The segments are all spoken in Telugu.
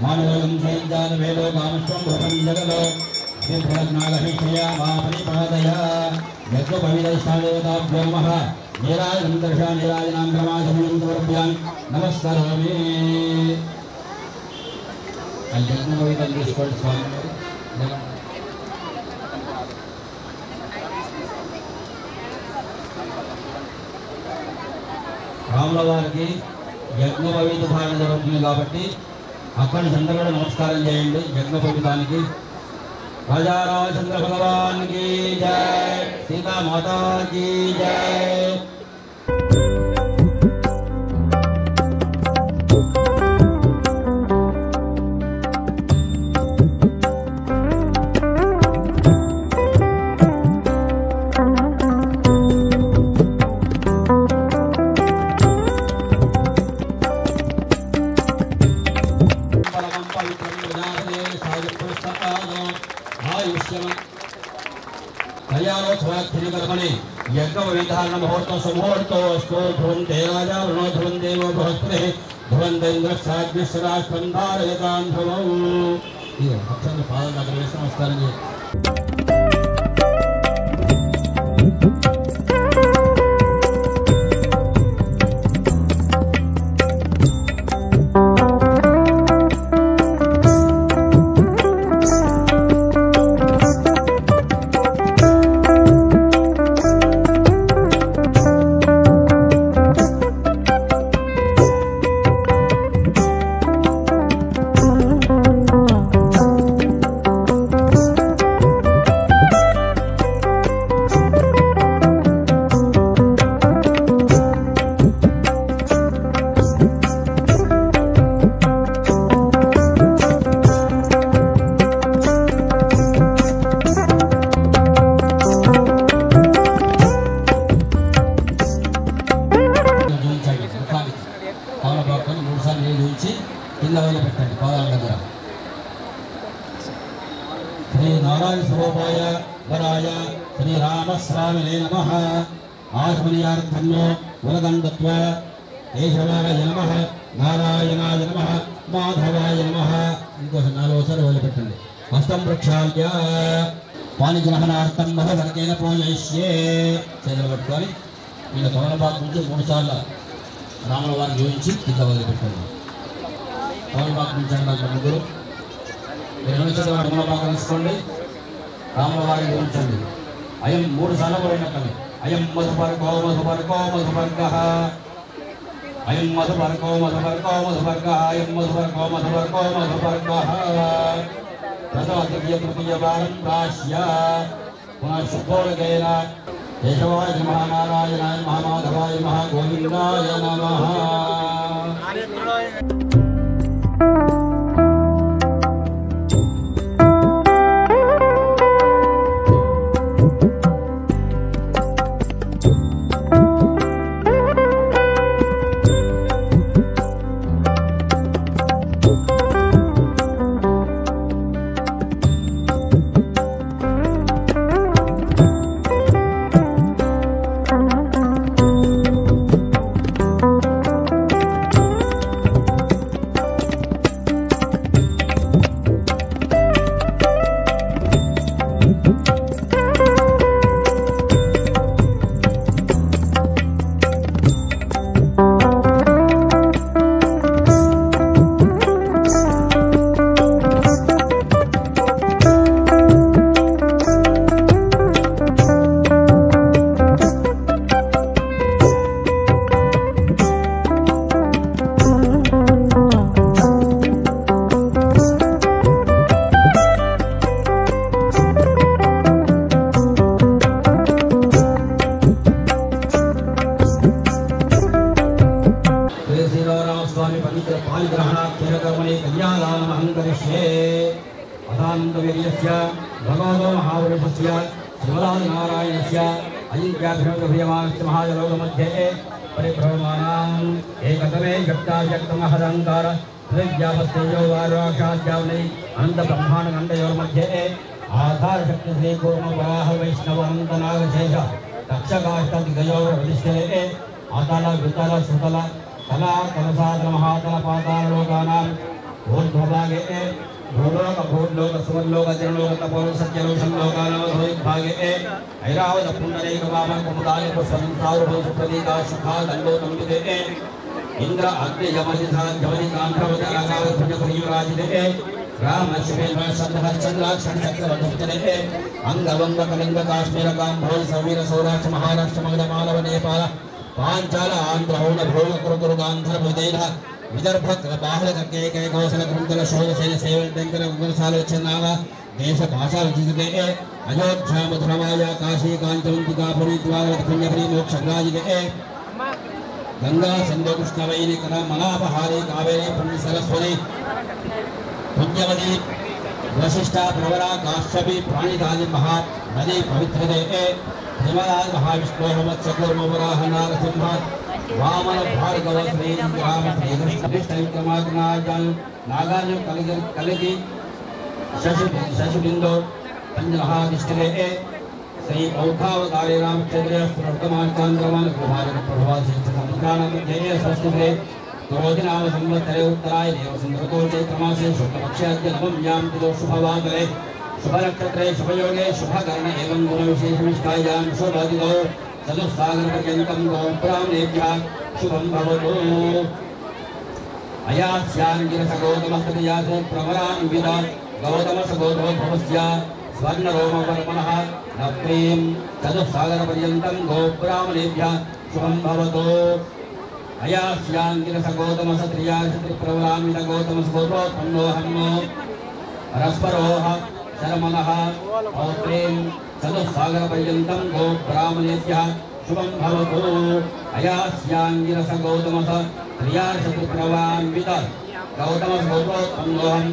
मानवं सैजानवेलो कामश्वं भूतं जगलो दीर्घनागहिषया मापरिपादया यज्ञपवित्रस्थादेवताभ्यो नमः नीराजनं दर्शा नीराजनां प्रमादमुनिं समर्पयामि नमस्करोमि यज्ञपवित्रं తీసుకోండి స్వామి రాముల వారికి యజ్ఞపవిత్ర ధారణ జరుగుతుంది కాబట్టి అక్కడ చంద్రుడు నమస్కారం చేయండి యజ్ఞపవితానికి राजा रामचंद्र भगवान की जय सीता माता की जय कल्याणोत्सवाख्यकर्मणि यज्ञविधान मुहूर्त सुमुहूर्तो अस्तु ध्रुवन्ते राजा वृणो ध्रुवन्ते वो बृहस्पतिः ध्रुवन्ते इन्द्रश्चाग्निश्चराष्ट्रं धारयतां ध्रुवौ अक्षर पादनगरे नमस्कारं श्री नारायण स्वरूपाय वराय श्री रामस्वामिने नमः आत्मनियार्थन्यो वरदण्डत्व केशवाय नमः नारायणाय नमः माधवाय नमः इंकोसा नालोसारि वदिलिपेट्टंడి हस्तं प्रक्षाल्य पाणिग्रहणार्थं महवर्गेण पूजयिष्ये చేతులు పట్టుకొని ఇలా తమలపాకు నుంచి 3 సార్లు రాముల వారిని జోడించి కింద వదిలిపెట్టండి తమలపాకు నుంచి ముగ్గురు తమలపాకు తీసుకోండి రాముల వారిని జోడించండి అయం 3 సార్లు పోయినట్టు అయం మధుపర్కో మధుపర్కో మధుపర్కః అయం మధుపర్కో మధుపర్కో మధుపర్కః అయం మధుపర్కో మధుపర్కో మధుపర్కః प्रथम तृतीय तृतीय वारं प्राश्य पुनः शुभोदकेन केशवाय नमः नारायणाय नमः माधवाय नमः गोविन्दाय नमः भगवतो महापुरुषस्य शिवनारायणस्य अजिङ्क्याभिषेकप्रियमानस्य महाजलोकमध्ये परिभ्रममाणाम् एकतमे व्यक्ताव्यक्तमहदङ्कार हृद्यावस्तेजो वाराक्षाद्यावनै अनन्तब्रह्माण्डखण्डयोर्मध्ये आधारशक्ति श्रीकूर्मवाह वैष्णवानन्तनागशेष दक्षकाष्ठदिगयोर्विष्टे अतल वितल सुतल कला कलसाद्र महातल पाताललोकानां ऊर्ध्वभागे भूलोक भूलोक सुवर्लोक जललोक तपोलोक सत्यलोक लोकानामधोभागे ऐरावत पुंडरीक वामन कुमुदाय पुष्पं सारुभूत प्रतीका सुखा दंडो तंबिते इंद्र अग्नि जमनि कांत्रवत आगावत पुण्यपुरीराजिते राम शिवेन्द्र शब्दः चंद्राक्षर चक्रवर्धने अंगवंग कलिंग काश्मीर कांभोज समीर सौराष्ट्र महाराष्ट्र मगध मालव नेपाल पांचाल आंध्र होन भोग कुरुकुरु गांधर विदेह विदर्भ बाहल के कौशल कुंतल शोध सेन सेवन बैंकर उग्रसाल चनावा देश भाषा विजिते अयोध्या मधुरमाया काशी कांचनंतिका पुरी द्वारवत पुण्यपुरी मोक्षराजिते गंगा सिंधु कृष्णवेणी कला मलापहारी कावेरी पुण्य सरस्वती पुण्यवती वशिष्ठा प्रवरा काश्यपी प्राणिदानि महा नदी पवित्रते हिमालय महाविष्णु मत्स्यकूर्मवराह नारसिंह वामन भार्गव श्री राम श्री कृष्ण विक्रमाग्नाजन नागार्जुन कलिकी शशिबिंदु पंचमहादिष्टरे श्री बौद्धावतारे रामचंद्र वर्तमान चंद्रमान प्रभात समुद्रानामध्येय स्वस्ति रोहिणाम संवत्सरे उत्तराय देवसंद्रतो चैत्रमासे शुक्लपक्षाद्य नवम याम तिथौ शुभवासरे शुभनक्षत्रे शुभयोगे शुभकर्ण एवं गुणविशेषमिष्टायां शुभदिनौ चतुस्सागरपर्यन्तं गोब्राह्मणेभ्यः शुभं भवतु अयास्याङ्गिरसगोतमस्तदयासे प्रवरान्विता गौतमसगोत्रोद्भवस्य स्वर्णरोमवर्मणः नप्रीं चतुस्सागरपर्यन्तं गोब्राह्मणेभ्यः शुभं भवतु अयास्याङ्गिरसगोतमसत्रियाशत्रिप्रवरान्विता गौतमसगोत्रोत्पन्नोऽहन्नो परस्परोः शर्मणः औत्रीं चतुस्सागरपर्यन्तं गोब्राह्मणेभ्यः शुभं भवतु अयास्याङ्गिरसगौतमसत्रियाशत्रिप्रवरान्विता गौतमसगोत्रोत्पन्नोऽहं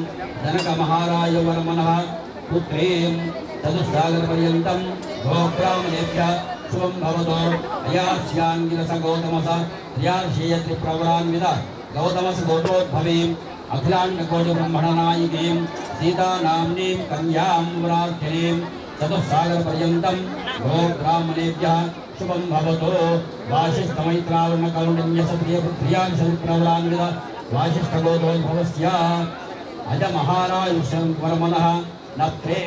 जनकमहाराजवर्मणः पुत्रीं चतुस्सागरपर्यन्तं गोब्राह्मणेभ्यः शुभं भवतु अयास्याङ्गिरसगौतमसत्रियाशत्रिप्रवरान्विता गौतमसगोत्रोद्भवीं अखिलाण्डकोटिब्रह्मणनायिकीं सीतानाम्नीं कन्यां वरार्थिनीं चतुस्सागरपर्यन्तं गोब्राह्मणेभ्यः शुभं भवतु वासिष्ठमैत्रावरणकरुण्यसत्रियपुत्र्याशत्रिप्रवरान्विता वासिष्ठगोत्रोद्भवस्य अजमहारायुषवर्मणः नप्ते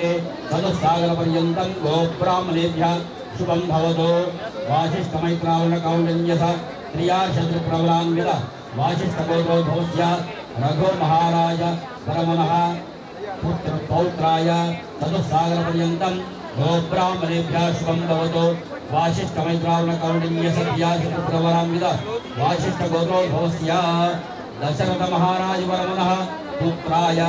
चतुस्सागरपर्यन्तं गोब्राह्मणेभ्यः शुभं भवतु वासिष्ठमैत्रावरणकौण्डिन्यसत्रियाशत्रिप्रवरान्विता वासिष्ठगोत्रोद्भवस्य रघुमहाराज वर्मणः पुत्रपौत्राय चतुस्सागरपर्यन्तं गोब्राह्मणेभ्यः शुभं भवतु वासिष्ठमैत्रावरणकौण्डिन्यसत्रियाशत्रिप्रवरान्विता वासिष्ठगोत्रोद्भवस्य दशरथमहाराजवर्मणः पुत्राय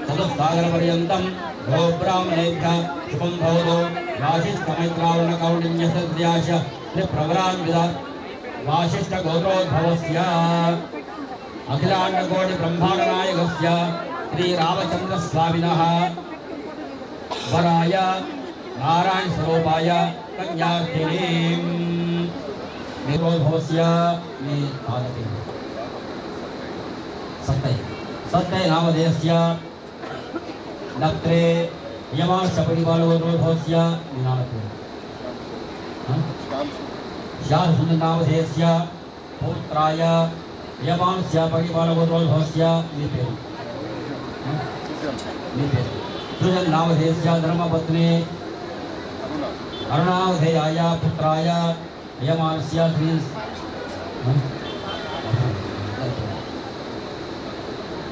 चतुस्सागरपर्यन्तं गोब्राह्मणेभ्यः शुभं भवतु वासिष्ठमैत्रावरणकौण्डिन्यसत्रियाशत्रिप्रवरान्विता वासिष्ठगोत्रोद्भवस्य अखिलाण्डकोटिब्रह्माण्डनायकस्य श्रीरामचन्द्रस्वामिनः वराय नारायणस्वरूपाय कन्यार्थिनीं निरोधस्य सत्य नामधेयस्य नत्रे यमांश परिवारोधस्य शारसुंदर नामधेयस्य पुत्राय यमांस्य परिवारोधस्य सृजन नामधेयस्य धर्मपत्नी अरुणावधेयाय पुत्राय यमांस्य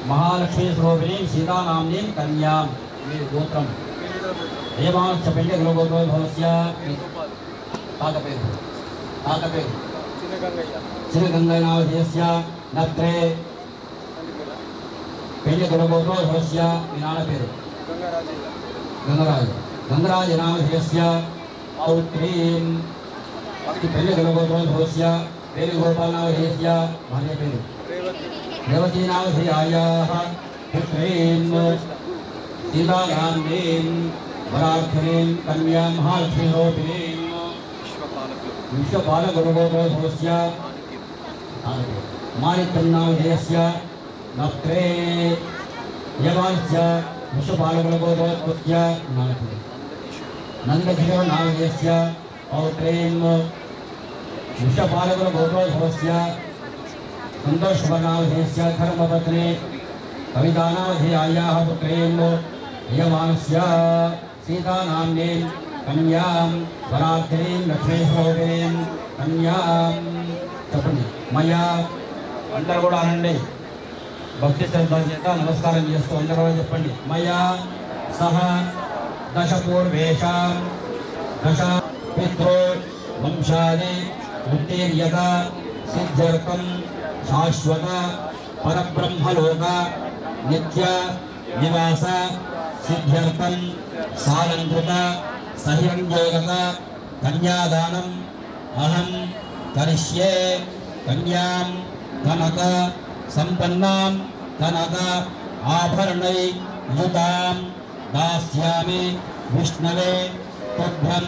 महालक्ष्मी स्वरूपिणीं सीता नाम्नीं कन्यां गोत्रं यमांस्य पिण्डगोत्रोद्भवस्य श्रीगंगा नामधेयस्य नत्रे पिण्डगोत्रोद्भवस्य विनालपेरु गंगराज नामधेयस्य पौत्रीं पिण्डगोत्रोद्भवस्य वेणुगोपाल नामधेयस्य भार्यापेरु रेवती नामधेयायाः पुत्रीं सीतानाम्नीं वरार्थिनीं कन्यां महालक्ष्मीरूपिणीं विश्वपालगुरुगोत्रोद्भवस्य माणिक्यं नामधेयस्य नत्रे यमांस्य विश्वपालगुरुगोत्रोद्भवस्य नन्दकिशोर नामधेयस्य पौत्रीं विश्वपालगुरुगोत्रोद्भवस्य संतोषनामधेयस्य धर्मपत्नी कवितानामधियायाः पुत्रीं यमानस्य सीतानाम्नीं कन्यां वरात्रीं लक्ष्मीस्वरूपिणीं कन्यां చెప్పండి మయా అందరూ కూడా అనండి భక్తి శ్రద్ధ చేత నమస్కారం చేస్తూ అందరూ కూడా చెప్పండి మయా సహ దశ పూర్వేషాం దశ పితృ వంశాది ఉత్తీర్యత సిద్ధ్యర్థం శాశ్వత పరబ్రహ్మలోక నిత్య నివాస సిద్ధ్యర్థం సాలంకృత సహిరంజోగత కన్యాదానం అహం కరిష్యే కన్యాం కనక సంపన్నాం కనక ఆభరణై యుతాం దాస్యామి విష్ణవే తుభ్యం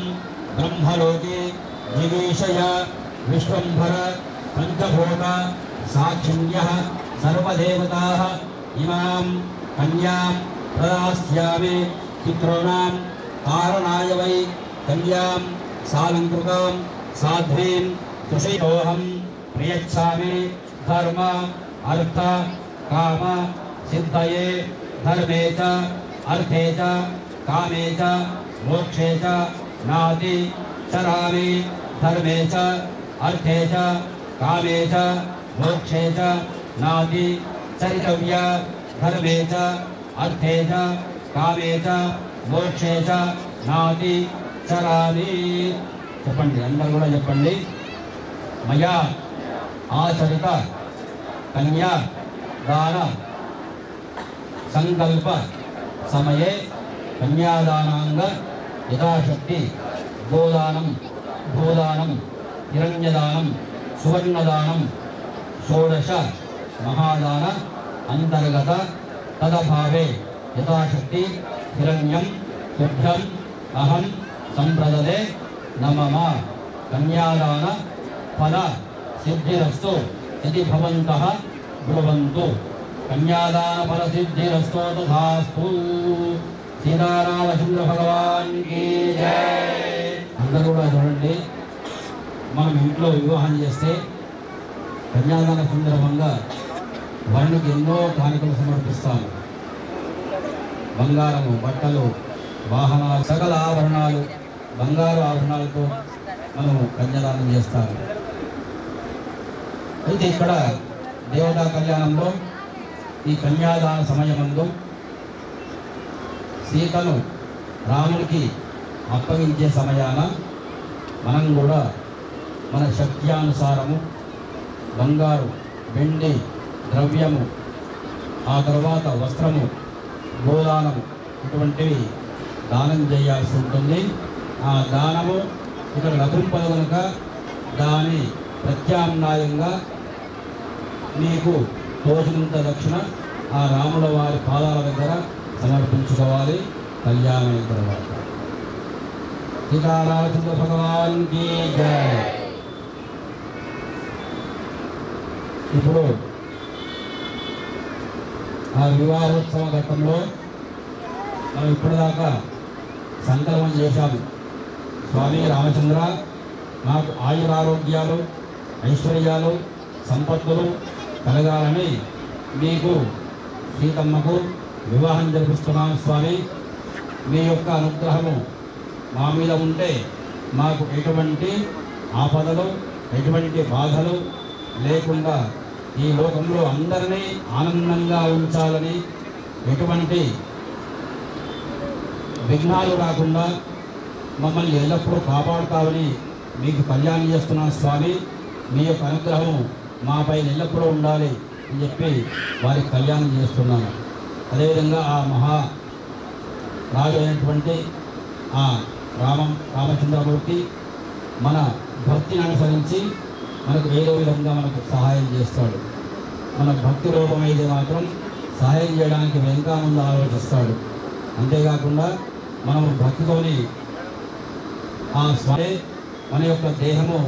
బ్రహ్మలోకి జిగీషయ విశ్వంభర పంచభూత సాక్షిణ్యః సర్వదేవతాః ఇమాం కన్యాం ప్రదాస్యామి పితॄణాం కారణాయ వై కన్యాం సాలంకృతాం సాధ్వీం సుషయోహం ప్రయచ్ఛామి ధర్మ అర్థ కామ సిద్ధయే ధర్మే చ అర్థే చ కామే చ మోక్షే చ నాతి చరామి ధర్మే చ అర్థే చ కామే చ మోక్షే చ నాతి చరితవ్య ధర్మే చ అర్థే చ కామే చ మోక్షే చ నాతి చరామి చెప్పండి అందరూ కూడా చెప్పండి మయా ఆచరిత కన్యా దాన సంకల్ప సమయే కన్యాదానాంగ యథాశక్తి గోదానం భూదానం హిరణ్యదానం సువర్ణదానం షోడశ మహాదాన అంతర్గత తదభావే యథాశక్తి హిరణ్యం తుభ్యం అహం సంప్రదదే నమమ కన్యాదాన ఫల సిద్ధిరస్తు ఇది భవంతః బ్రువంతు కన్యాదాన ఫల సిద్ధిరస్తు తథాస్తు సీతారామచంద్ర భగవాన్ కీ జై. అందరూ కూడా చూడండి, మనం ఇంట్లో వివాహం చేస్తే కన్యాదాన సందర్భంగా వరునికి ఎన్నో కానుకలు సమర్పిస్తాము. బంగారము, బట్టలు, వాహనాలు, సకల ఆభరణాలు, బంగారు ఆభరణాలతో మనము కన్యాదానం చేస్తాము. అయితే ఇక్కడ దేవతా కళ్యాణంలో ఈ కన్యాదాన సమయమందు సీతను రాముడికి అప్పగించే సమయాన మనం కూడా మన శక్త్యానుసారము బంగారు, వెండి, ద్రవ్యము, ఆ తర్వాత వస్త్రము, గోదానము ఇటువంటివి దానం చేయాల్సి ఉంటుంది. ఆ దానము ఇక్కడ లభింపదు కనుక దాని ప్రత్యామ్నాయంగా నీకు తోచినంత దక్షిణ ఆ రాముల వారి పాదాల దగ్గర సమర్పించుకోవాలి. కళ్యాణం అయిన తర్వాత సీతారామచంద్ర భగవాన్ కీ జై. ఇప్పుడు ఆ వివాహోత్సవ ఘట్టంలో మనం ఇప్పటిదాకా సంకల్పం చేశాము. స్వామి రామచంద్ర, నాకు ఆయురారోగ్యాలు, ఐశ్వర్యాలు, సంపత్తులు కలగాలని మీకు సీతమ్మకు వివాహం జరిపిస్తున్నాను స్వామి. మీ యొక్క అనుగ్రహము మా మీద ఉంటే మాకు ఎటువంటి ఆపదలు, ఎటువంటి బాధలు లేకుండా ఈ లోకంలో అందరినీ ఆనందంగా ఉంచాలని, ఎటువంటి విఘ్నాలు రాకుండా మమ్మల్ని ఎల్లప్పుడూ కాపాడుతామని మీకు కళ్యాణం చేస్తున్నాను స్వామి. మీ యొక్క అనుగ్రహం మాపై ఎల్లప్పుడూ ఉండాలి అని చెప్పి వారికి కళ్యాణం చేస్తున్నాను. అదేవిధంగా ఆ మహా రాజు అయినటువంటి ఆ రామచంద్రమూర్తి మన భక్తిని అనుసరించి మనకు ఏదో విధంగా మనకు సహాయం చేస్తాడు. మన భక్తి రూపమైతే మాత్రం సహాయం చేయడానికి వెనుక ముందు ఆలోచిస్తాడు. అంతేకాకుండా మనము భక్తితోని ఆ స్వరే మన యొక్క దేహము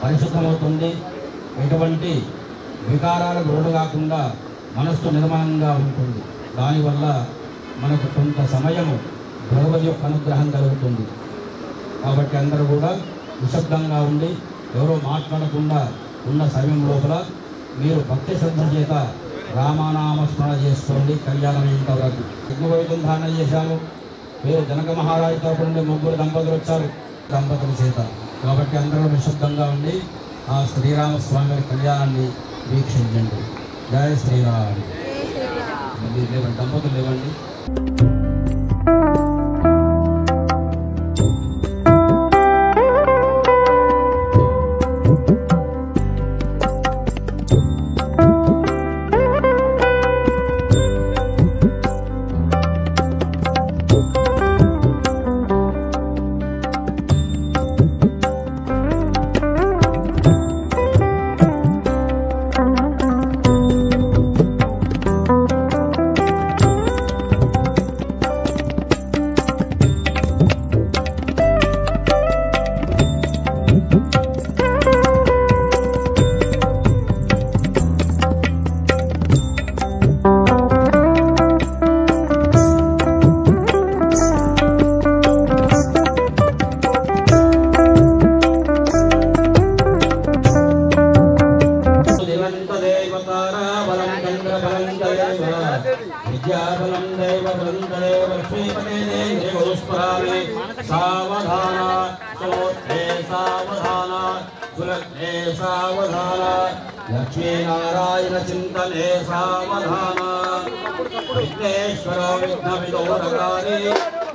పరిశుద్ధమవుతుంది. ఎటువంటి వికారాలకు లోను కాకుండా మనస్సు నిర్మలంగా ఉంటుంది. దానివల్ల మనకు కొంత సమయము భగవద్ యొక్క అనుగ్రహం కలుగుతుంది. కాబట్టి అందరూ కూడా నిశ్శబ్దంగా ఉండి ఎవరో మాట్లాడకుండా ఉన్న సమయం లోపల మీరు భక్తి శ్రద్ధ చేత రామనామస్మరణ చేసుకోండి. కళ్యాణం ఇంతవరకు యజ్ఞవైద్యం ధారణ చేశాము. మీరు జనక మహారాజు తరపు నుండి 3 దంపతులు వచ్చారు, దంపతుల చేత. కాబట్టి అందరూ నిశ్శబ్దంగా ఉండి ఆ శ్రీరామస్వామి వారి కళ్యాణాన్ని వీక్షించండి. జయ శ్రీరామ్. దంపతులు లేవండి. विद्याबलं दैवबलं तदेव लक्ष्मीपते देवगुरुस्मरामि सावधान समोत्थे सावधान सुलग्ने सावधान लक्ष्मीनारायण चिन्तने सावधान विघ्नेश्वरो विघ्नविदोरकारि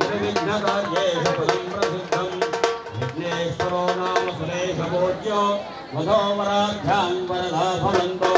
निर्विघ्नकार्येषु पदं प्रसिद्धं विघ्नेश्वरो नाम सुरेशपूज्यो वधोवराभ्यां वरदा भवन्तो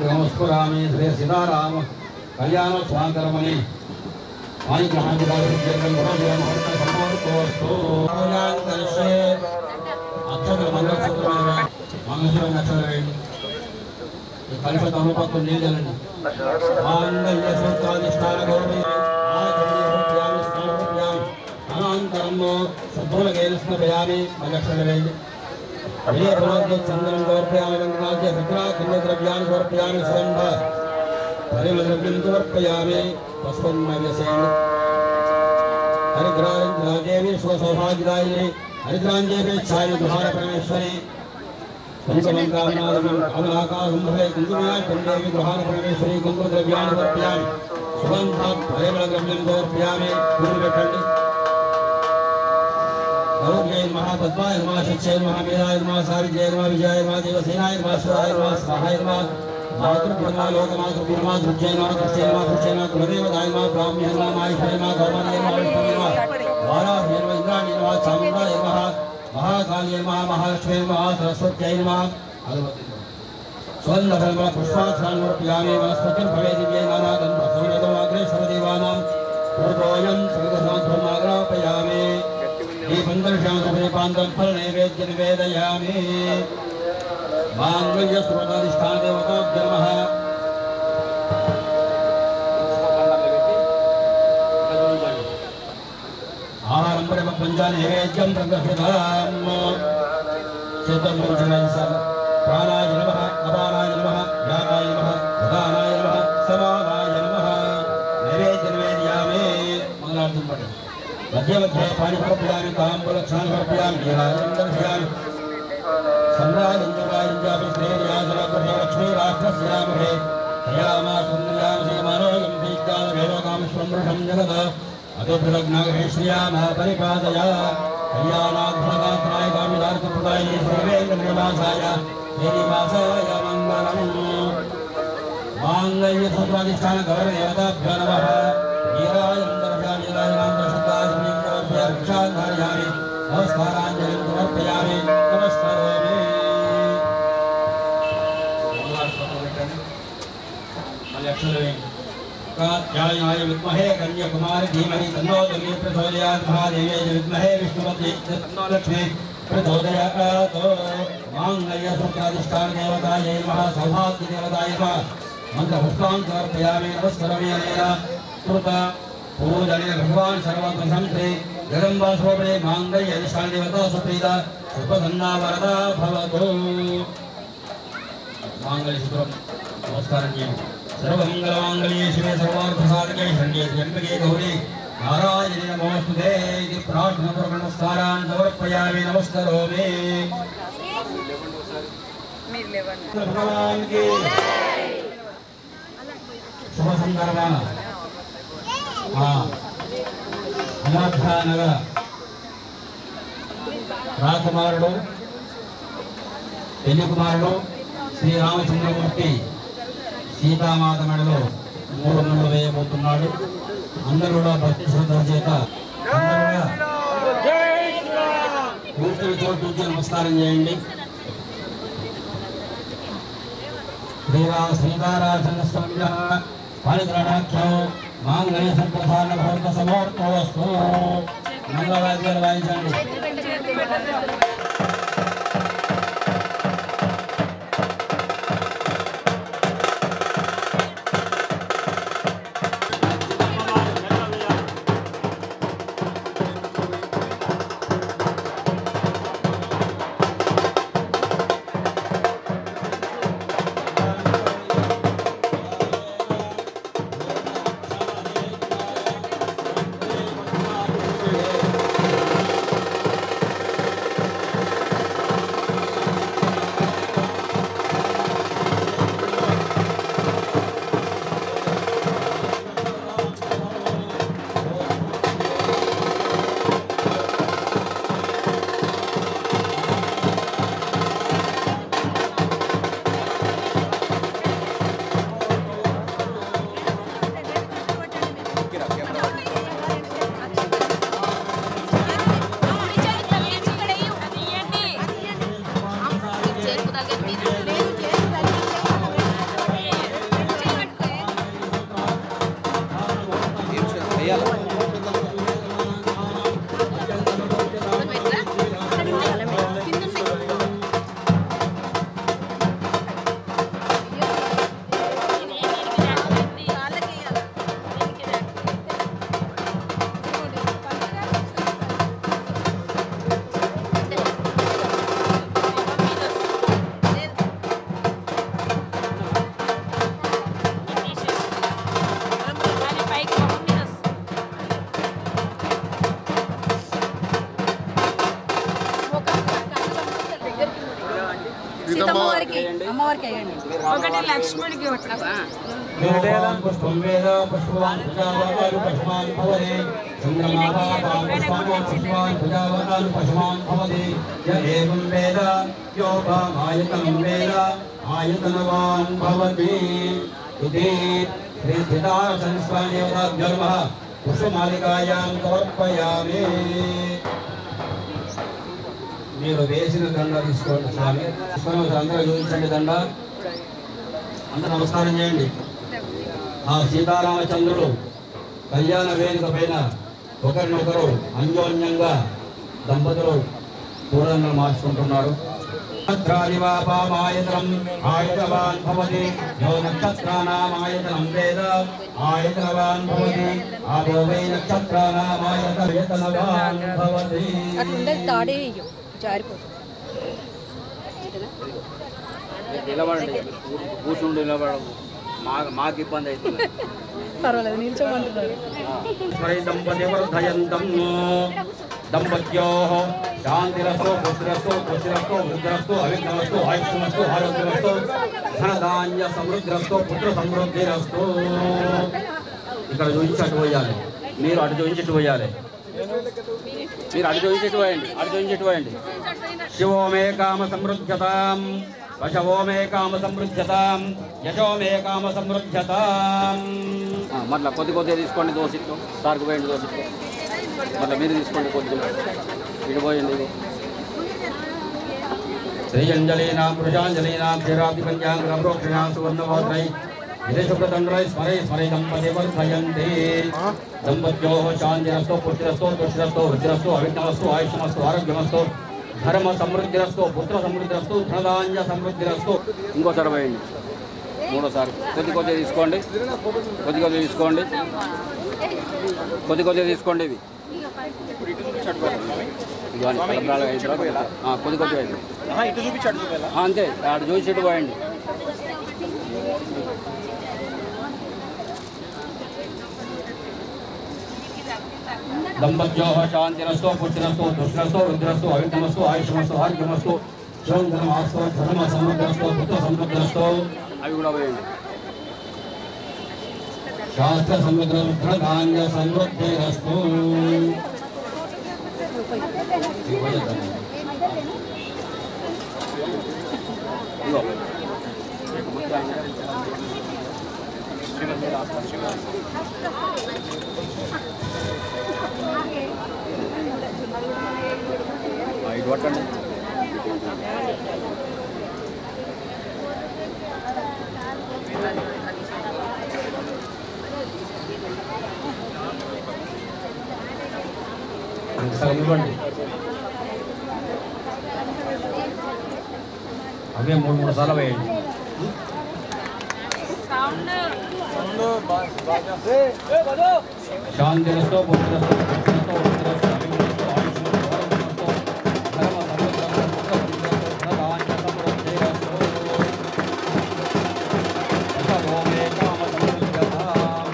नमस्कुरामि श्री सीताराम कल्याण स्वांकरमणि चंद्रम समर्पयामि गंगाद्य द्रव्याणि समर्पयामि सुगंध परिमलद्रव्यं समर्पयामि पुष्पन्नव्यसेन हरिद्रांजदेवी सुसौभाग्यदायिनी हरिद्रांजदेवी छाया दुहार परमेश्वरी कुंकुमं कामनादमं कामनाकाशं भवे कुंकुमाय कुंडे विग्रहान् परमेश्वरी कुंकुमद्रव्याणि समर्पयामि सुगन्धात् परिमलद्रव्यं समर्पयामि पूर्वखण्डे गौर्यै नमः पद्माय नमः शच्यै नमः मेधाय नमः सारिज्यै नमः विजयाय नमः देवसेनाय नमः स्वाहाय नमः स्वाहाय नमः मातृभूर्मा लोकमातृभूर्मा धृत्यै नमः धृत्यै नमः धृत्यै नमः कुलदेवताय नमः ब्राह्म्यै नमः माहेश्वराय नमः गौरवाय नमः विष्णुवे नमः वाराह्यै नमः इंद्राण्यै नमः चामुण्डाय नमः महाकाल्यै नमः महालक्ष्म्यै नमः सरस्वत्यै नमः स्वन्दफलम पुष्पाक्षरान्वर्पयामि वनस्पतिं भवे दिव्यै नानागन्धसौरभमाग्रेश्वरदेवानां पूर्वोऽयं सर्वधर्माग्रापयामि दीपन्दर्शनसुपरिपान्तं फलनैवेद्य निवेदयामि माङ्गल्यस्रोताधिष्ठानदेवताभ्यो नमः आहारं परिपक्वञ्जानैवेद्यं तद्दर्शिताम् चित्तमूर्छनः प्राणाय नमः अपानाय नमः व्यापाय नमः उदानाय नमः समानाय नमः नैवेद्य निवेदयामि मङ्गलार्थं पठे मध्ये मध्ये पाणि समर्पयामि ताम्बूलक्षान् समर्पयामि नीराजनं दर्शयामि सम्राजञ्जवायुञ्जापि श्रेयासराग्रहे लक्ष्मीराष्ट्रस्यामहे तयामासुन्दर्यामसेमानोऽयं दीर्घालभेलोकामश्वमृषं जगद अतोऽभिलग्नागहे श्रियामः परिपादया कल्याणाद्भुतगात्राय कामिदार्थप्रदायिने सर्वेन्द्रनिवासाय श्रीनिवासाय मङ्गलम् माङ्गल्यसूत्राधिष्ठानगौरदेवताभ्यो नमः नीराजनं दर्शयामि नीराजनान्तरशब्दादिभिक्षान् धारयामि नमस्काराञ्जलिं समर्पयामि नमस्करोमि कात्यायनाय विद्महे कन्याकुमारी धीमहि तन्नो दुर्गे प्रचोदयात् महादेव्यै विद्महे विष्णुपत्न्यै तन्नो लक्ष्मी प्रचोदयात् माङ्गल्यसूत्राधिष्ठानदेवतायै नमः सौभाग्यदेवतायै नमः मन्त्रपुष्पान् समर्पयामि नमस्करोमि अनेन कृत पूजने भगवान् सर्वप्रशंसे जगन्मासोपरे माङ्गल्यधिष्ठानदेवता सुप्रीता सुप्रसन्ना वरदा भवतु माङ्गल्यसूत्रं नमस्कारं చేయండి सर्वमङ्गलमाङ्गल्ये शिवे सर्वार्थसाधके शरण्ये त्र्यम्बके गौरी नारायणे नमोऽस्तुते इति प्रार्थनापूर्वक नमस्कारान् समर्पयामि नमस्करोमि भगवान् की शुभ संदर्भाన అయోధ్యానగర రాకుమారుడు పెళ్లి కుమారుడు శ్రీరామచంద్రమూర్తి సీతామాత మెడలో 3 ముళ్ళు వేయబోతున్నాడు. అందరూ కూడా భక్తి శ్రద్ధ చేత పూర్తి చోటు నుంచి నమస్కారం చేయండి. శ్రీరామచంద్ర స్వామి పరిగ్రహాఖ్యం మాంగళ్య సంప్రదాన భౌత సమోర్తోస్తు మంగళవాద్యాలు వాయించండి. ఒకటి లక్ష్మణుడికి పుష్పం వేద పుష్పవాన్ ప్రజావాన్ పశుమాన్ భవతి పుష్పవాన్ ప్రజావాన్ పశుమాన్ భవతి య ఏవం వేద యోగమాయతనం వేద ఆయతనవాన్ భవతి ఇతి శ్రీ స్థితాసనస్వామిదేవతాభ్యో నమః పుష్పమాలికాయాం సమర్పయామి. మీరు వేసిన దండ తీసుకోండి స్వామి. అందరూ చూపించండి దండ. అందరూ నమస్కారం చేయండి. ఆ సీతారామచంద్రుడు కళ్యాణ వేదిక పైన ఒకరినొకరు అన్యోన్యంగా దంపతులు పూలను మార్చుకుంటున్నారు. నక్షత్రాదివాపామాయతనం ఆయతవాన్ భవతి యో నక్షత్రానామాయతనం వేద ఆయతనవాన్ భవతి ఆపో వై నక్షత్రానామాయతనవాన్ భవతి. నిలబడండి, కూర్చుండి నిలబడము, మాకు ఇబ్బంది అవుతుంది. పర్వాలేదు, నిల్చోమంటున్నారు. దంపత్యో శాంతిరస్తో పుత్రస్తో పుత్రస్తో వృద్ధరస్తో అవిఘ్నమస్తో ఆయుష్మస్తో ఆరోగ్యమస్తో ధనధాన్య సమృద్ధిరస్తో పుత్ర సమృద్ధిరస్తో. ఇక్కడ చూపించి అటు పోయాలి, మీరు అటు చూపించి ఇటు పోయాలి, మీరు అటు చూపించి ఇటు పోయండి, అటు చూపించి ఇటు పోయండి. శివో మే కామ సమృద్ధ్యతాం వశవో మే కామ సమృద్ధ్యతాం యశో మే కామ సమృద్ధ్యతాం. మళ్ళీ కొద్ది కొద్దిగా తీసుకోండి దోసిట్లో, సార్కు పోయండి దోసిట్లో. మళ్ళీ మీరు తీసుకోండి కొద్దిగా, ఇటు పోయండి. ఇది శ్రీయంజలీనాం పురుషాంజలీనాం క్షీరాబ్ది పంచాంగ ప్రోక్షణాం సువర్ణభద్రై విదేశప్రతండ్రై స్మరై స్మరై దంపతి వర్ధయంతి. దంపత్యో శాంతిరస్తో పుత్రస్తో తుష్టిరస్తో వృద్ధిరస్తో అవిఘ్నమస్తో ఆయుష్మస్తో ఆరోగ్యమస్తో ధర్మ సమృద్ధిరస్తో పుత్ర సమృద్ధిరస్తో ధనధాన్య సమృద్ధిరస్తో. ఇంకోసారి పోయండి, మూడోసారి. కొద్ది కొద్దిగా తీసుకోండి, కొద్ది కొద్దిగా తీసుకోండి, కొద్ది కొద్దిగా తీసుకోండి. ఇవి కొద్ది కొద్దిగా అంతే, ఆడు చూసి ఇటు పోయండి. దంపత్యో శాంతిరస్తో పుత్రస్తో దుష్టిరస్తో వృద్ధిరస్తో అవిఘ్నమస్తో ఆయుష్మస్తో ఆరోగ్యమస్తో శోధనమస్తో ధర్మ సమృద్ధిరస్తో పుత్ర సమృద్ధిరస్తో. అవి కూడా పోయండి. శాస్త్ర సమృద్ధిధాన్య సమృద్ధిరస్తో. ఇటు పట్టండి. ఇవ్వండి. అవే మూడు సార్లు వేయండి. శాంతిరస్తో పుత్రస్తో పుత్రస్తో వృద్ధిరస్తో అవిఘ్నమస్తో ఆయుష్మస్తో ఆరోగ్యమస్తో ధర్మ సమృద్ధిరస్తో ధనధాన్య సమృద్ధిరస్తో యశో మే కామ సమృద్ధ్యతాం.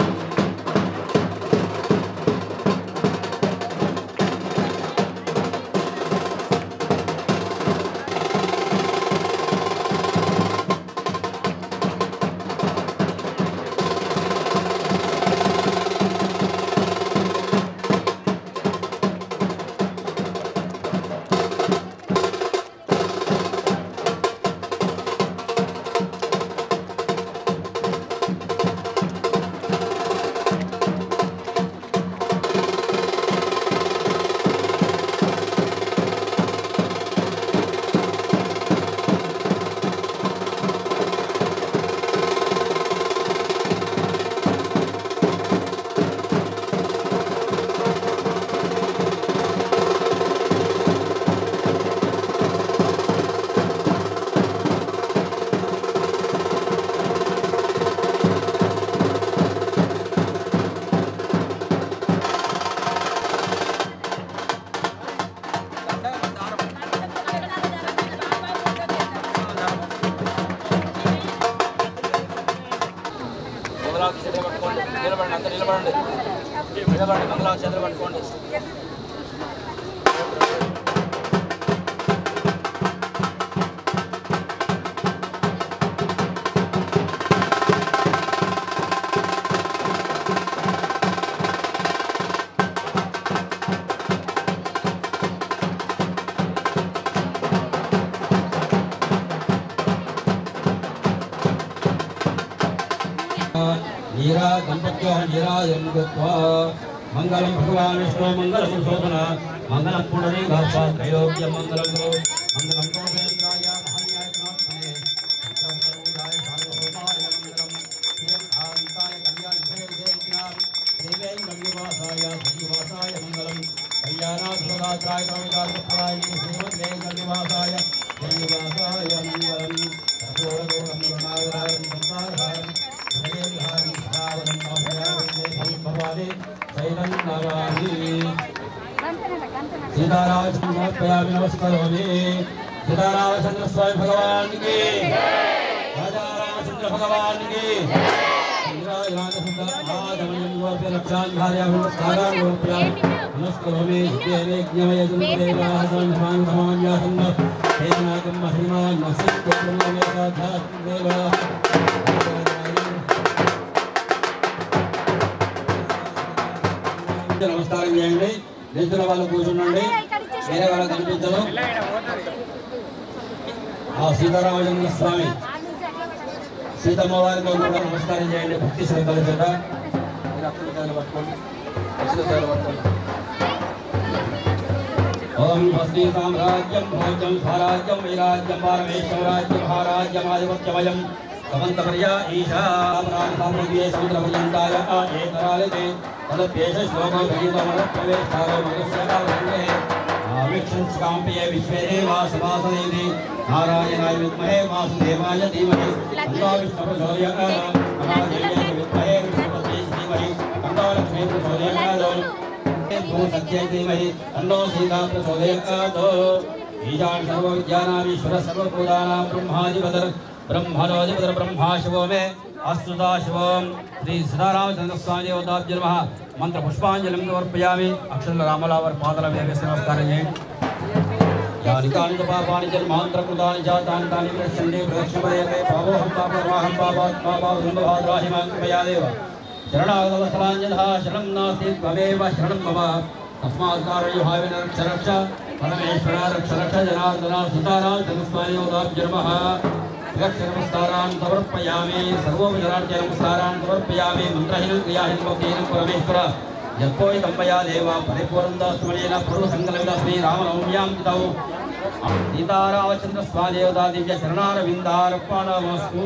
నిలబడండి, అంతా నిలబడండి, నిలబడండి, మంగళాలు చేతులు పట్టుకోండి. नीरा गणपत्यो नीराजं कृत्वा मंगलम भगवान विष्णु मंगलम शोभन मंगलम पुंडरीकाक्ष त्रैलोक्यं मंगलम गुरु मंगलम गोविंदाय महान्याय प्रणोत्तमे सर्वोदाय सार्वभौमाय मंगलम श्रीकांताय कल्याण देवदेवनाम देवेन्द्रनिवासाय श्रीनिवासाय मंगलम कल्याणाधुरात्राय कवितार्थाय श्रीमद्वेंकटनिवासाय श्रीनिवासाय मंगलम सर्वोदोरं गुरुनाथाय संसारहारं भयेहारं भावनं माभयावं भवानि शैलं नवामि सीतारामचंद्र समर्पयामि नमस्करोमि सीतारामचंद्र स्वामी भगवान की राजा रामचंद्र भगवान की नमस्करोमि నమస్కారం చేయండి నిల్చున్న వాళ్ళు కూర్చుండండి వేరే వాళ్ళకి కనిపించదు ఆ సీతారామచంద్ర స్వామి సీతమ్మ వారితో కూడా నమస్కారం చేయండి భక్తి శ్రద్ధల చేత ఓం స్వస్తి సామ్రాజ్యం భోజ్యం స్వరాజ్యం వైరాజ్యం పారమేశ్వరాజ్యం మహారాజ్యమాధిపత్యమయం సమంతపర్యా ఈశా సామ్రాజ్యే సముద్రపర్యంతాయ ఏకరాలితే తదప్యేష శ్లోకో భగీతమరప్రవేష్టారో మగస్యావరణే ఆవిక్షంస్కాంపయే విశ్వేదేవాసవాసనేతి నారాయణాయ విద్మహే వాసుదేవాయ ధీమహి తన్నో విష్ణుప్రచోదయాత్ మహాదేవ్యాయ విద్మహే విష్ణుపత్యై ధీమహి తన్నో లక్ష్మీ ప్రచోదయాత్ సత్యై ధీమహి తన్నో సీతా ప్రచోదయాత్ ఈశాన సర్వవిద్యానామీశ్వర సర్వభూతానాం బ్రహ్మాధిపతిర్ ब्रह्मणोधिपति ब्रह्मा शिवो मे अस्तुता शिवम श्री सीतारामचंद्र स्वामी देवताभ्यो नमः मंत्र पुष्पांजलिं समर्पयामि अक्षर रामलावर पादल वेवेश नमस्कार यानि कानि पापानि जन्मान्तरकृतानि जातानि तानि प्रश्यन्ते प्रदक्षिणपदे पापोऽहं पापर्वाहं पापात्मापावसुन्दभाद्राहिमां कृपया देव शरणागतवत्सलाञ्जलः शरणं नास्ति त्वमेव शरणं मम तस्मात् कारयोभावेन रक्ष रक्ष परमेश्वर रक्ष रक्ष जनार्दन सीतारामचंद्र स्वामी देवताभ्यो नमः नमस्कारान् समर्पयामि सर्वोपचारान् नमस्कारान् समर्पयामि मन्त्रहीनं क्रियाहीनं भक्तिहीनं परमेश्वर यत्कोहि तम्मया देव परिपूर्णदास्मयेन पूर्वसङ्कल्पितस्मै रामनवम्यां तिथौ सीतारामचन्द्र स्वामी देवता दिव्य शरणारविन्दार्पणमस्तु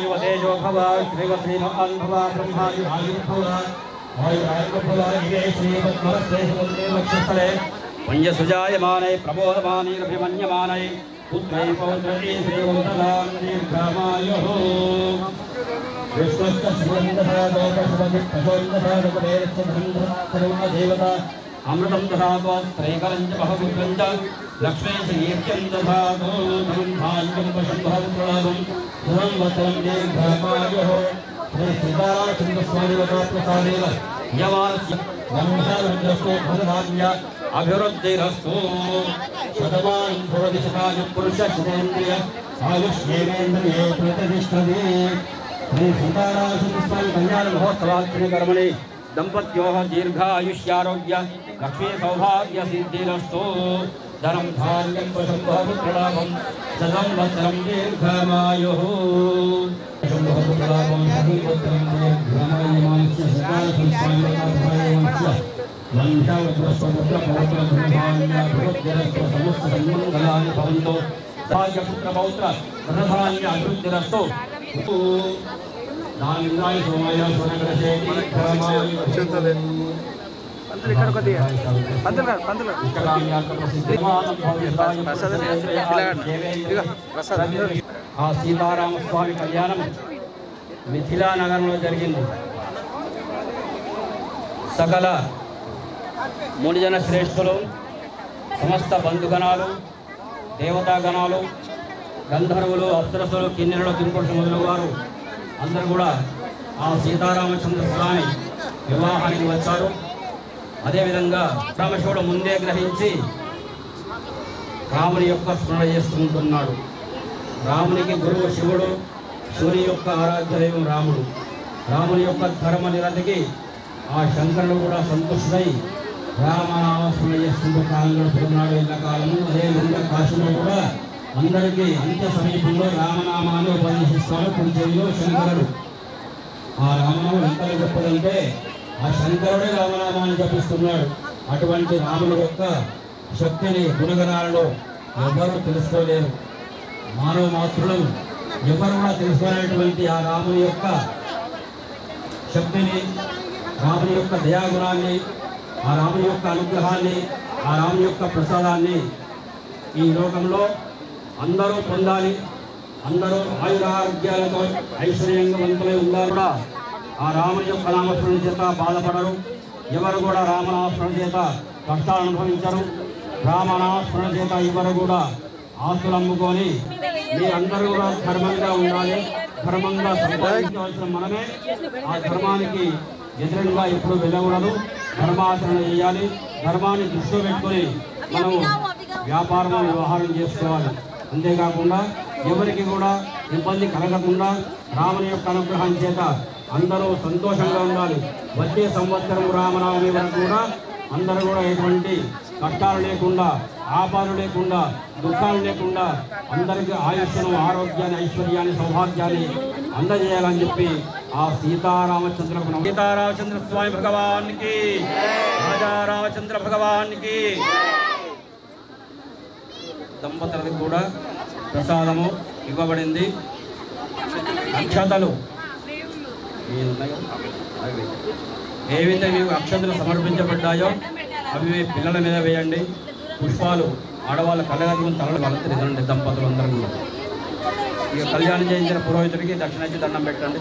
युवतेजो भव श्रीवत्रीनो अनुभव ब्रह्मायु आयुर्भव आयुरायुर्भव इवे श्रीपद्मस्ते सुमन्त्रे लक्ष्यस्थले पुण्यसुजायमाने प्रबोधमानैरभिमन्यमानै पुत्रै पौत्रै श्रीवन्तदां दीर्घामायुः विश्वस्य श्रीवन्तः दोषपशुपतिप्रचोन्दः देवता अमृतं दधातु स्त्रैकलं च बहुपुत्रं च लक्ष्मी श्रीर्घ्यं दधातु धनं धान्यं वशम्भवं धनं वचनं दीर्घामायुः श्री सीतारामचन्द्रस्वामिवताप्रसादेव यमानस्य वंशरुद्रस्तो धनधान्य अभिवृद्धिरस्तु शतमानं भवति शतायुः पुरुषशतेन्द्रिय आयुष्येवेन्द्रिये प्रतिष्ठते श्री सीतारामचन्द्रस्वामी कल्याण महोत्सवात्मकर्मणि दंपत्योः दीर्घायुष्यारोग्य लक्ष्मी सौभाग्य सिद्धिरस्तु धनं धान्यं वशम्भवपुत्रलाभं सदंवत्सरं दीर्घमायुः वशम्भवपुत्रलाभं सदंवत्सरं दीर्घमायुमानस्य सकालसंस्वामिवताभयवंस्य वंशावपुत्रपौत्रधनधान्याभिवृद्धिरस्तु समस्तसन्मङ्गलानि भवन्तु भाग्यपुत्रपौत्र धनधान्य अभिवृद्धिरस्तु नान्दाय सोमाय सोनग्रहे दीर्घमायुः ఇక్కడ కొద్దిగా పంతులు ఆ సీతారామస్వామి కళ్యాణం మిథిలా నగరంలో జరిగింది. సకల మునిజన శ్రేష్ఠులు, సమస్త బంధుగణాలు, దేవతాగణాలు, గంధర్వులు, అప్సరసులు, కిన్నెరలు, కింపురుషులు మొదలు వారు అందరూ కూడా ఆ సీతారామచంద్ర స్వామి వివాహానికి వచ్చారు. అదేవిధంగా రామశివుడు ముందే గ్రహించి రాముని యొక్క స్మరణ చేసుకుంటున్నాడు. రామునికి గురువు శివుడు, శివుని యొక్క ఆరాధ్య దైవం రాముడు. రాముని యొక్క ధర్మ నిరతికి ఆ శంకరుడు కూడా సంతుష్టుడై రామనామస్మరణ చేసుకుంటూ కాలం గడుపుతున్నాడు ఎల్లకాలము. అదేవిధంగా కాశీలో కూడా అందరికీ అంత్య సమీపంలో రామనామాన్ని ఉపదేశిస్తాడు కుడి చెవిలో శంకరుడు. ఆ రామనామం ఎంత గొప్పదంటే ఆ శంకరుడే రామనామాన్ని జపిస్తున్నాడు. అటువంటి రాముని యొక్క శక్తిని, గుణగణాలను ఎవరు తెలుసుకోలేరు. మానవ మాతృలు ఎవరు కూడా తెలుసుకోలేనటువంటి ఆ రాముని యొక్క శక్తిని, రాముని యొక్క దయాగుణాన్ని, ఆ రాముని యొక్క అనుగ్రహాన్ని, ఆ రాముని యొక్క ప్రసాదాన్ని ఈ లోకంలో అందరూ పొందాలి. అందరూ ఆయురారోగ్యాలతో ఐశ్వర్యంగవంతులై ఉండాలి. కూడా ఆ రాముని యొక్క నామస్మరణ చేత బాధపడరు. ఎవరు కూడా రామనామస్మరణ చేత కష్టాలు అనుభవించరు. రామనామస్మరణ చేత ఎవరు కూడా ఆస్తులు అమ్ముకొని మీరందరూ కూడా ధర్మంగా ఉండాలి. ధర్మంగా సంపాదించవలసిన మనమే ఆ ధర్మానికి వ్యతిరేకంగా ఎప్పుడు వెళ్ళకూడదు. ధర్మాచరణ చేయాలి. ధర్మాన్ని దృష్టిలో పెట్టుకొని మనము వ్యాపారం, వ్యవహారం చేసుకోవాలి. అంతేకాకుండా ఎవరికి కూడా ఇబ్బంది కలగకుండా రాముని యొక్క అనుగ్రహం చేత అందరూ సంతోషంగా ఉండాలి. వచ్చే సంవత్సరం రామనవమి వరకు కూడా అందరూ కూడా ఎటువంటి కష్టాలు లేకుండా, ఆపాలు లేకుండా, దుఃఖాలు లేకుండా అందరికీ ఆయుష్ను, ఆరోగ్యాన్ని, ఐశ్వర్యాన్ని, సౌభాగ్యాన్ని అందజేయాలని చెప్పి ఆ సీతారామచంద్ర స్వామి భగవానికి, రాజా రామచంద్ర భగవానికి దంపతులకు కూడా ప్రసాదము ఇవ్వబడింది. అక్షతలు ఏవైతే మీకు అక్షతలు సమర్పించబడ్డాయో అవి మీ పిల్లల మీద వేయండి. పుష్పాలు ఆడవాళ్ళ కళ్ళగదుకుని తలలు వాళ్ళతో ఎదురండి. దంపతులు అందరూ కూడా ఇక కళ్యాణం చేయించిన పురోహితుడికి దక్షిణ ఇచ్చి దండం పెట్టండి.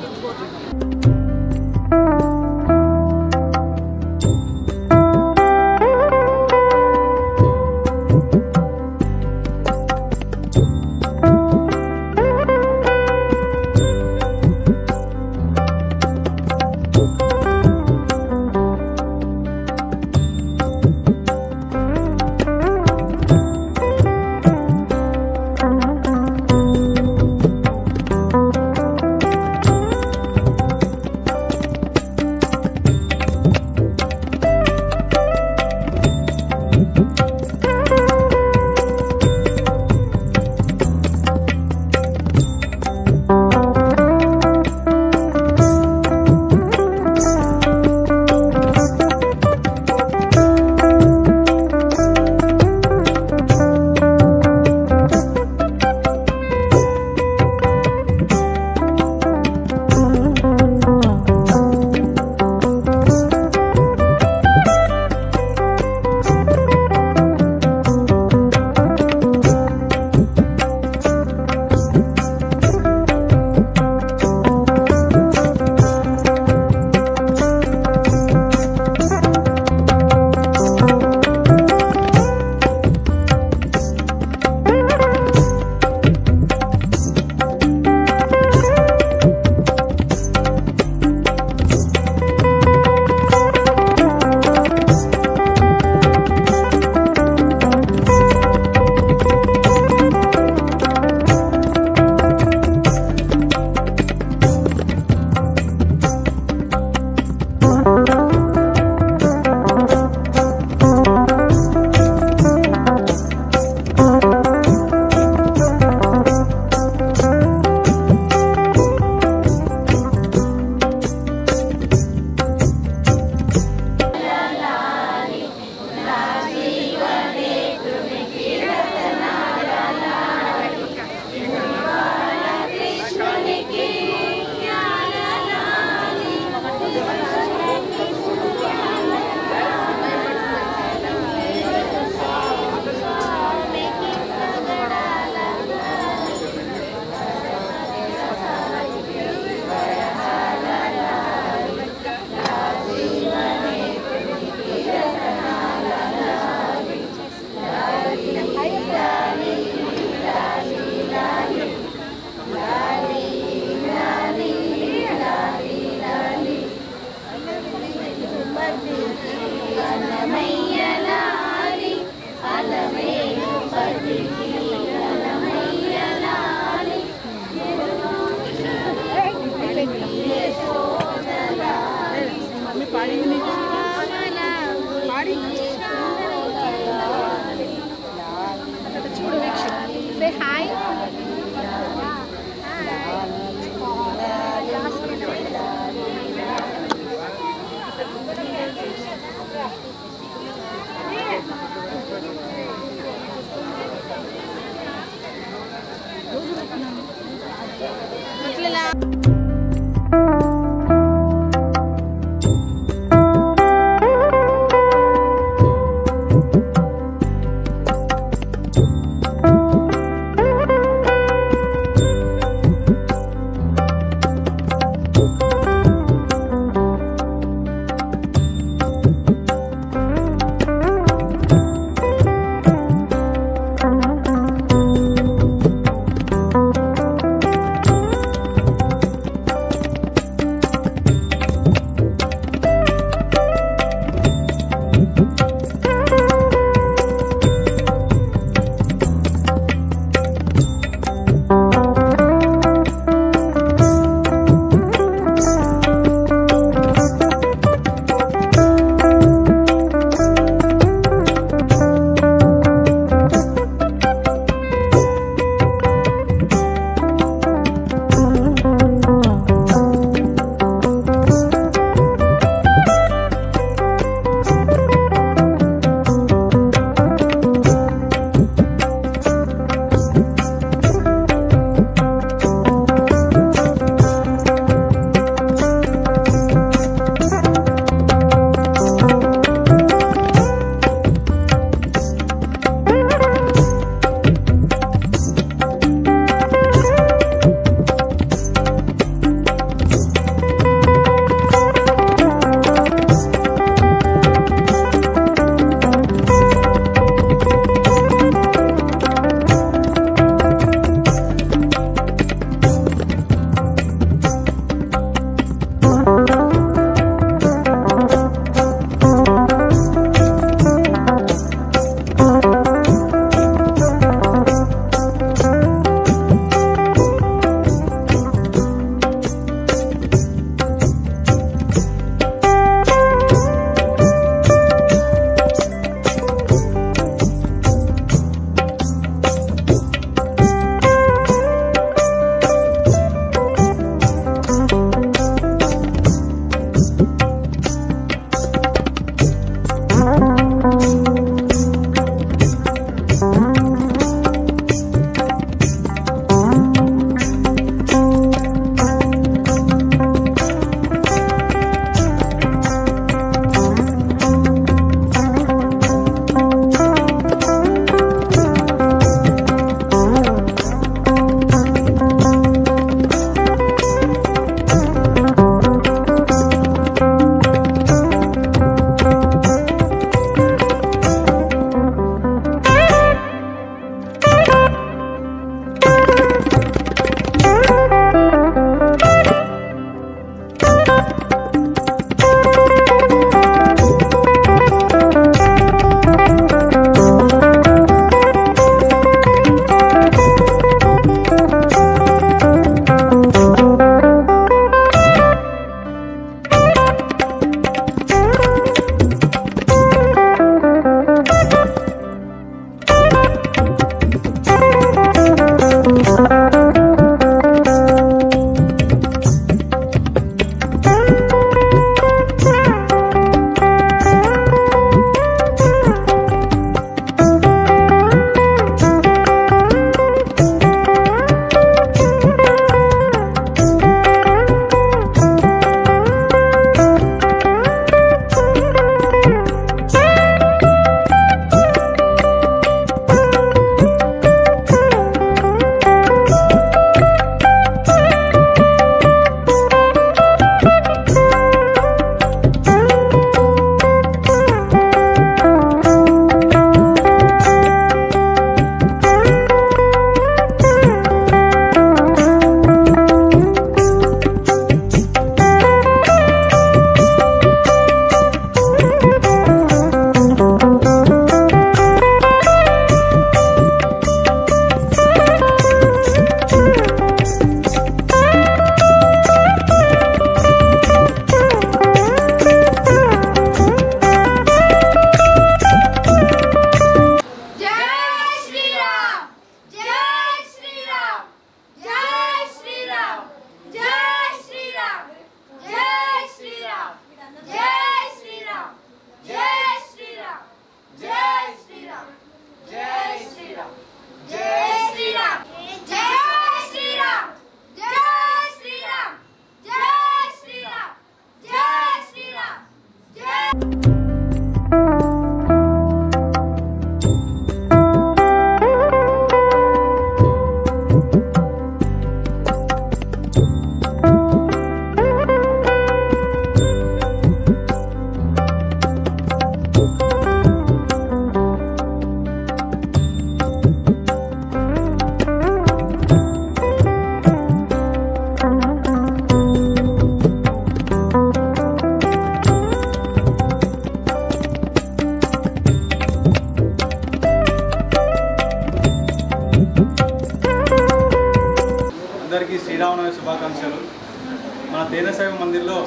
మన తేనెసాయి మందిర్లో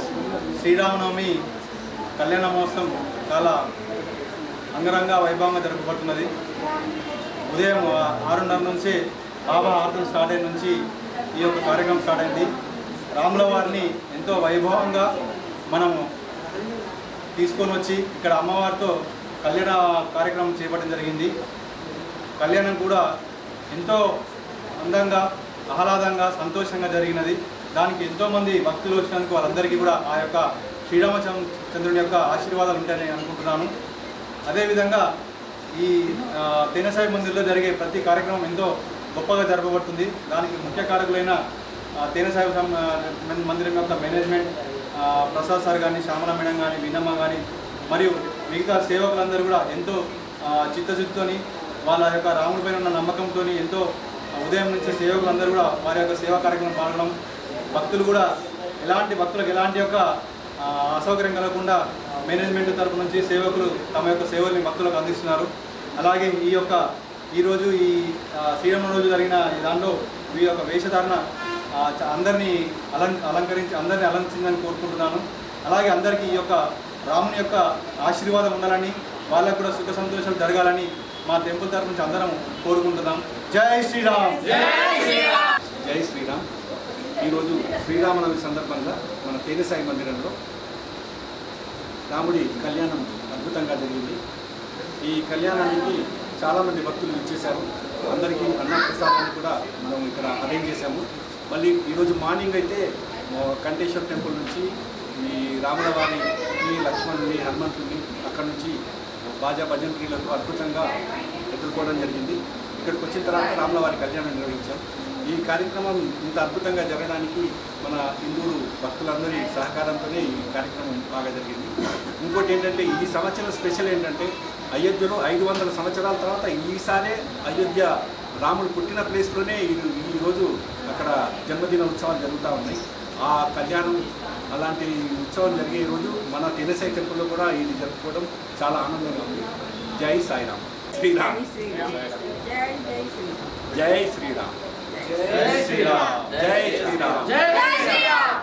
శ్రీరామనవమి కళ్యాణ మహోత్సవం చాలా అంగరంగ వైభవంగా జరపబడుతున్నది. ఉదయం 6:30 నుంచి బాబా ఆరతులు స్టార్ట్ అయిన నుంచి ఈ యొక్క కార్యక్రమం స్టార్ట్ అయింది. రాముల వారిని ఎంతో వైభవంగా మనము తీసుకొని వచ్చి ఇక్కడ అమ్మవారితో కళ్యాణ కార్యక్రమం చేపట్టడం జరిగింది. కళ్యాణం కూడా ఎంతో అందంగా ఆహ్లాదంగా సంతోషంగా జరిగినది. దానికి ఎంతోమంది భక్తులు వచ్చినందుకు వాళ్ళందరికీ కూడా ఆ యొక్క శ్రీరామచంద్రుని యొక్క ఆశీర్వాదాలు ఉంటాయని అనుకుంటున్నాను. అదేవిధంగా ఈ తేనెసాయి మందిర్లో జరిగే ప్రతి కార్యక్రమం ఎంతో గొప్పగా జరపబడుతుంది. దానికి ముఖ్య కారకులైన తేనెసాయి మందిరం యొక్క మేనేజ్మెంట్ ప్రసాద్ సార్ కానీ, శ్యామల మేడం కానీ, విన్నమ్మ కానీ మరియు మిగతా సేవకులందరూ కూడా ఎంతో చిత్తశుద్ధితోని వాళ్ళ యొక్క రాముడిపైన ఉన్న నమ్మకంతో ఎంతో ఉదయం నుంచి సేవకులందరూ కూడా వారి యొక్క సేవా కార్యక్రమం పాల్గొనడం, భక్తులకు ఎలాంటి యొక్క అసౌకర్యం కలగకుండా మేనేజ్మెంట్ తరపు నుంచి సేవకులు తమ యొక్క సేవల్ని భక్తులకు అందిస్తున్నారు. అలాగే ఈరోజు ఈ శ్రీరామ రోజు జరిగిన దాంట్లో ఈ యొక్క వేషధారణ అందరినీ అలంకరించిందని కోరుకుంటున్నాను. అలాగే అందరికీ ఈ యొక్క రాముని యొక్క ఆశీర్వాదం ఉండాలని, వాళ్ళకు కూడా సుఖ సంతోషాలు జరగాలని మా టెంపుల్ తరపు నుంచి అందరం కోరుకుంటున్నాం. జై శ్రీరామ్. జై శ్రీరామ్. ఈరోజు శ్రీరామనవమి సందర్భంగా మన తేనెసాయి మందిరంలో రాముడి కళ్యాణం అద్భుతంగా జరిగింది. ఈ కళ్యాణానికి చాలామంది భక్తులు ఇచ్చేశారు. అందరికీ అన్నప్రసాదాన్ని కూడా మనం ఇక్కడ అరేంజ్ చేశాము. మళ్ళీ ఈరోజు మార్నింగ్ అయితే కంఠేశ్వర టెంపుల్ నుంచి ఈ రాముల వారిని, లక్ష్మణుని, హనుమంతుని అక్కడ నుంచి బాజా భజంత్రీలతో అద్భుతంగా ఎదుర్కోవడం జరిగింది. ఇక్కడికి వచ్చిన తర్వాత రాముల వారి కళ్యాణం నిర్వహించాం. ఈ కార్యక్రమం ఇంత అద్భుతంగా జరగడానికి మన హిందువులు భక్తులందరి సహకారంతోనే ఈ కార్యక్రమం బాగా జరిగింది. ఇంకోటి ఏంటంటే ఈ సంవత్సరం స్పెషల్ ఏంటంటే అయోధ్యలో 500 సంవత్సరాల తర్వాత ఈసారే అయోధ్య రాముడు పుట్టిన ప్లేస్లోనే ఈరోజు అక్కడ జన్మదిన ఉత్సవాలు జరుగుతూ ఉన్నాయి. ఆ కళ్యాణం అలాంటి ఉత్సవం జరిగే రోజు మన తేనెసాయి టెంపుల్లో కూడా ఇది జరుపుకోవడం చాలా ఆనందంగా ఉంది. జై సాయిరామ్. శ్రీరామ్. జై శ్రీరామ్. జై శ్రీరామ్. జై శ్రీరామ్.